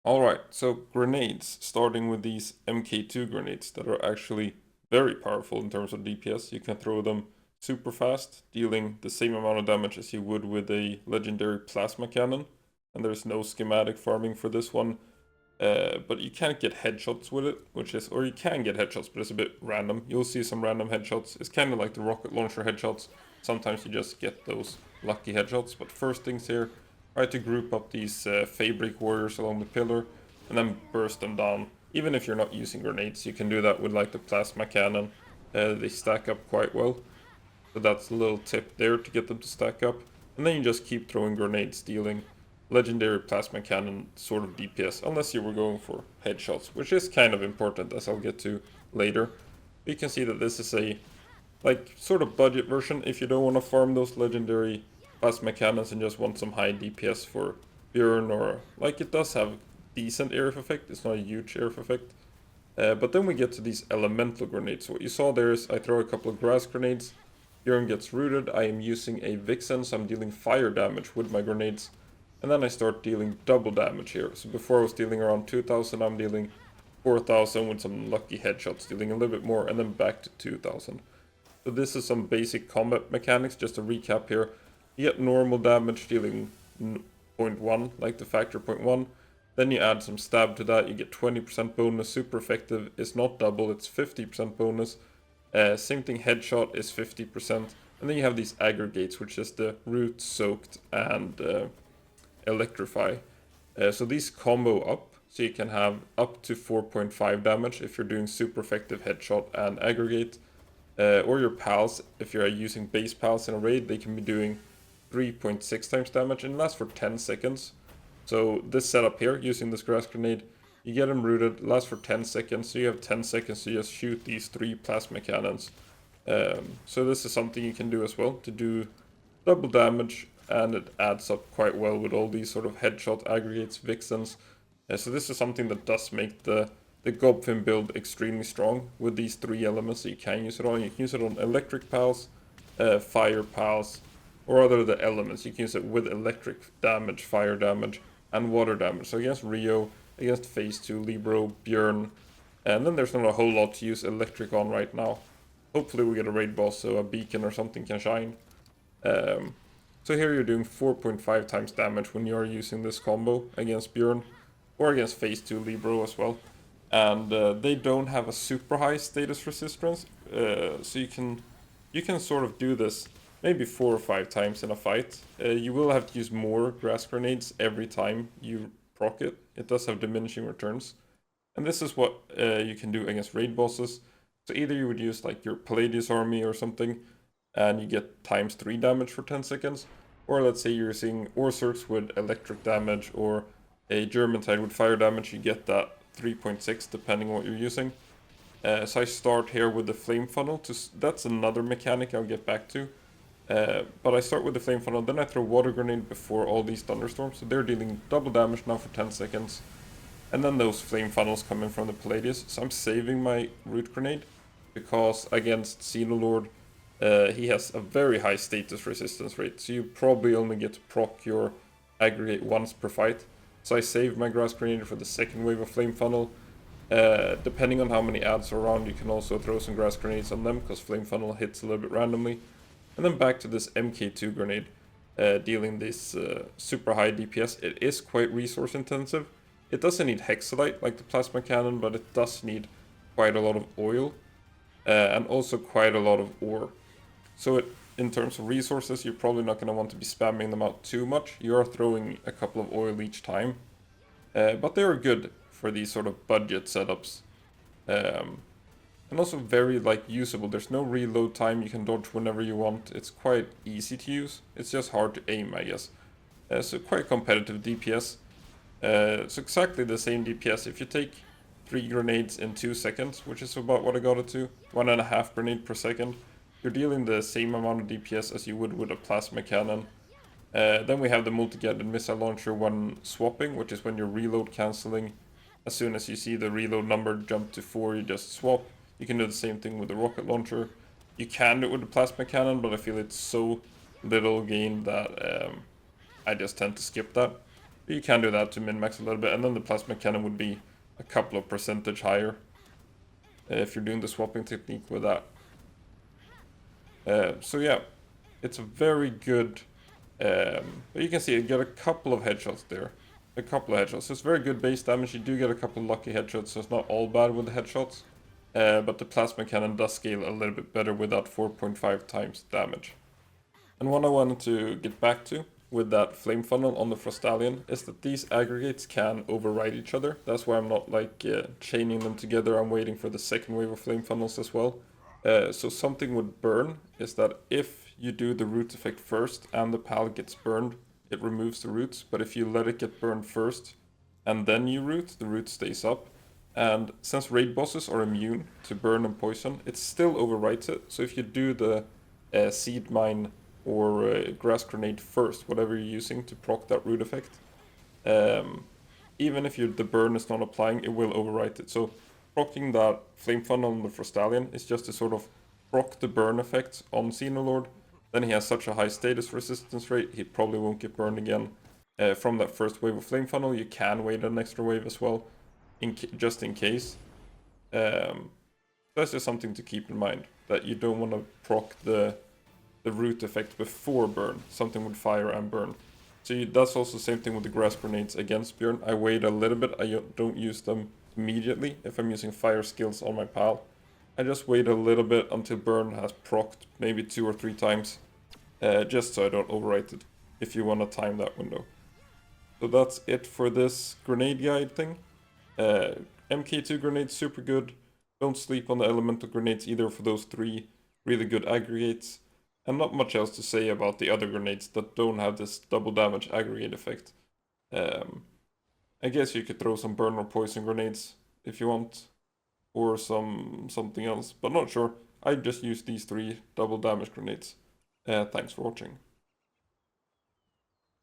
Alright, so grenades, starting with these Mk2 grenades that are actually very powerful in terms of DPS. You can throw them super fast, dealing the same amount of damage as you would with a legendary plasma cannon. And there's no schematic farming for this one. But you can't get headshots with it, or you can get headshots, but it's a bit random. You'll see some random headshots. It's kind of like the rocket launcher headshots. Sometimes you just get those lucky headshots. But first things here, try to group up these fabric warriors along the pillar, and then burst them down. Even if you're not using grenades, you can do that with like the plasma cannon. They stack up quite well. So that's a little tip there to get them to stack up. And then you just keep throwing grenades, dealing legendary plasma cannon sort of DPS, unless you were going for headshots, which is kind of important, as I'll get to later. You can see that this is a like sort of budget version if you don't want to farm those legendary plasma cannons and just want some high DPS for Bjorn, or like it does have decent area effect. It's not a huge area effect. But then we get to these elemental grenades. So what you saw there is I throw a couple of grass grenades. Bjorn gets rooted. I am using a Vixen, so I'm dealing fire damage with my grenades. And then I start dealing double damage here. So before I was dealing around 2000, I'm dealing 4000 with some lucky headshots, dealing a little bit more, and then back to 2000. So this is some basic combat mechanics, just to recap here. You get normal damage dealing 0.1, like the factor 0.1. Then you add some stab to that, you get 20% bonus. Super effective is not double, it's 50% bonus. Same thing, headshot is 50%. And then you have these aggregates, which is the root, soaked, and electrify. So these combo up, so you can have up to 4.5 damage if you're doing super effective headshot and aggregate. Or your pals, if you're using base pals in a raid, they can be doing 3.6 times damage and lasts for 10 seconds. So this setup here, using this grass grenade, you get them rooted, lasts for 10 seconds, so you have 10 seconds to just shoot these 3 plasma cannons. So this is something you can do as well, to do double damage, and it adds up quite well with all these sort of headshot aggregates, vixens. So this is something that does make the Gobfin build extremely strong with these 3 elements that you can use it on. You can use it on electric pals, fire pals, or other the elements. You can use it with electric damage, fire damage, and water damage. So against Rio, against Phase 2, Libro, Björn, and then there's not a whole lot to use electric on right now. Hopefully we get a raid boss so a beacon or something can shine. So here you're doing 4.5 times damage when you're using this combo against Björn, or against Phase 2 Libro as well. And they don't have a super high status resistance, so you can sort of do this maybe 4 or 5 times in a fight. You will have to use more grass grenades every time you proc it. It does have diminishing returns. And this is what you can do against raid bosses. So either you would use like your Palladius army or something, and you get times 3 damage for 10 seconds. Or let's say you're using Orsarks with electric damage, or a German tide with fire damage, you get that 3.6 depending on what you're using. So I start here with the flame funnel. That's another mechanic I'll get back to. But I start with the flame funnel, then I throw water grenade before all these thunderstorms. So they're dealing double damage now for 10 seconds. And then those flame funnels come in from the Palladius. So I'm saving my root grenade, because against Xenolord, he has a very high status resistance rate. So you probably only get to proc your aggregate once per fight. So I save my grass grenade for the second wave of flame funnel. Depending on how many ads are around, you can also throw some grass grenades on them, because flame funnel hits a little bit randomly. And then back to this Mk2 grenade, dealing this super high DPS. It is quite resource intensive. It doesn't need hexalite like the plasma cannon, but it does need quite a lot of oil, and also quite a lot of ore. So in terms of resources, you're probably not going to want to be spamming them out too much. You are throwing a couple of oil each time, but they are good for these sort of budget setups. And also very like usable. There's no reload time, you can dodge whenever you want. It's quite easy to use. It's just hard to aim, I guess. So quite competitive DPS. So exactly the same DPS. If you take 3 grenades in 2 seconds, which is about what I got it to, 1.5 grenade per second, you're dealing the same amount of DPS as you would with a plasma cannon. Then we have the multi-guided missile launcher when swapping, which is when you're reload cancelling. As soon as you see the reload number jump to 4, you just swap. You can do the same thing with the rocket launcher. You can do it with the plasma cannon, but I feel it's so little gain that I just tend to skip that. But you can do that to min-max a little bit, and then the plasma cannon would be a couple of percentage higher if you're doing the swapping technique with that. So yeah, it's a very good, but you can see you get a couple of headshots there. A couple of headshots. So it's very good base damage. You do get a couple of lucky headshots, so it's not all bad with the headshots. But the plasma cannon does scale a little bit better with that 4.5 times damage. And what I wanted to get back to with that flame funnel on the Frostallion is that these aggregates can override each other. That's why I'm not like chaining them together. I'm waiting for the second wave of flame funnels as well. So something would burn is that if you do the root effect first and the pal gets burned, it removes the roots. But if you let it get burned first and then you root, the root stays up. And since raid bosses are immune to burn and poison, it still overwrites it. So if you do the seed mine or grass grenade first, whatever you're using to proc that root effect, even if the burn is not applying, it will overwrite it. So proccing that flame funnel on the Frostallion is just to sort of proc the burn effect on Xenoloord. Then he has such a high status resistance rate, he probably won't get burned again. From that first wave of flame funnel, you can wait an extra wave as well, just in case. That's just something to keep in mind, that you don't want to proc the root effect before burn. Something with fire and burn. So that's also the same thing with the grass grenades against Bjorn. I wait a little bit, I don't use them immediately if I'm using fire skills on my pal. I just wait a little bit until burn has procced maybe 2 or 3 times, just so I don't overwrite it, if you want to time that window. So that's it for this grenade guide thing. Mk2 Grenade, super good. Don't sleep on the elemental grenades either for those 3 really good aggregates. And not much else to say about the other grenades that don't have this double damage aggregate effect. I guess you could throw some burn or poison grenades if you want, or something else, but not sure. I just use these 3 double damage grenades. Thanks for watching.